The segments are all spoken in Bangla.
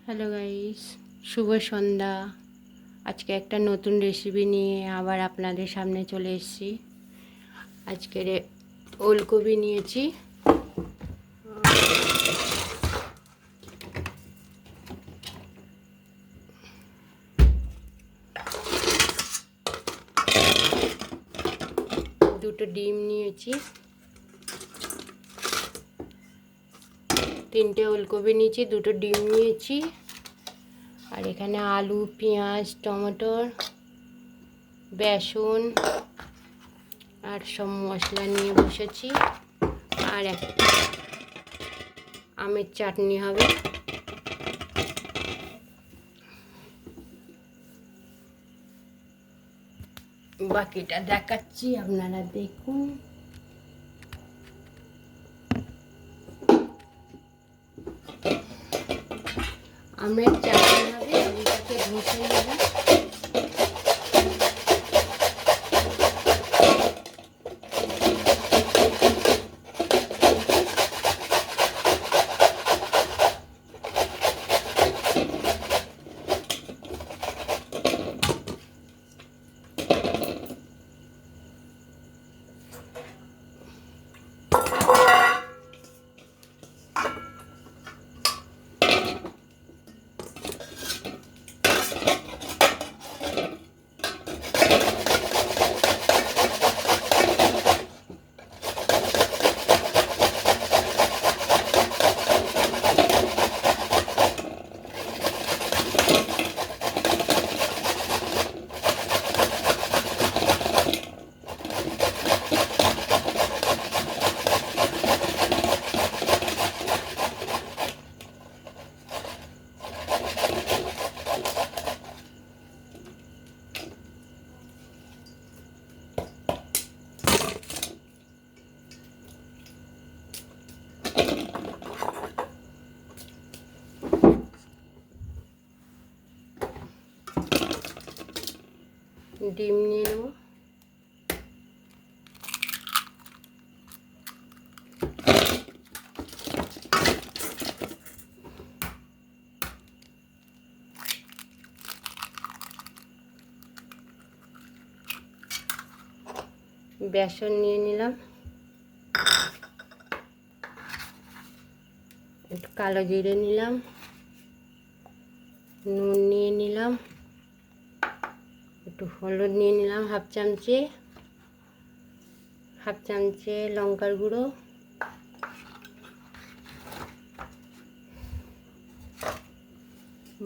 হ্যালো গাইস, শুভ সন্ধ্যা। আজকে একটা নতুন রেসিপি নিয়ে আবার আপনাদের সামনে চলে এসেছি। আজকের ওলকপি নিয়েছি, দুটো ডিম নিয়েছি, তিনটে ওলকপি নিয়েছি, দুটো ডিম নিয়েছি, আর এখানে আলু, পেঁয়াজ, টমেটোর, বেসন আর সব মশলা নিয়ে বসেছি। আর একটা আমের চাটনি হবে। বাকিটা দেখাচ্ছি, আপনারা দেখুন। আমের চাটনি হবে, আমটাকে ঘষে নেব। ডিম নিয়ে নেব। বেসন নিয়ে নিলাম, একটু কালো জিরে নিলাম, নুন নিয়ে নিলাম, একটু হলুদ নিয়ে নিলাম হাফ চামচে লঙ্কার গুঁড়ো,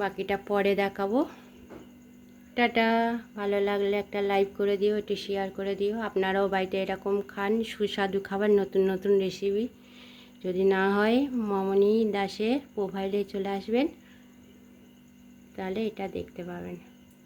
বাকিটা পরে দেখাবো। টাটা। ভালো লাগলে একটা লাইক করে দিও, একটু শেয়ার করে দিও। আপনারাও বাড়িতে এরকম খান, সুস্বাদু খাবার, নতুন নতুন রেসিপি। যদি না হয় মামনি দাসের প্রোফাইলে চলে আসবেন, তাহলে এটা দেখতে পাবেন।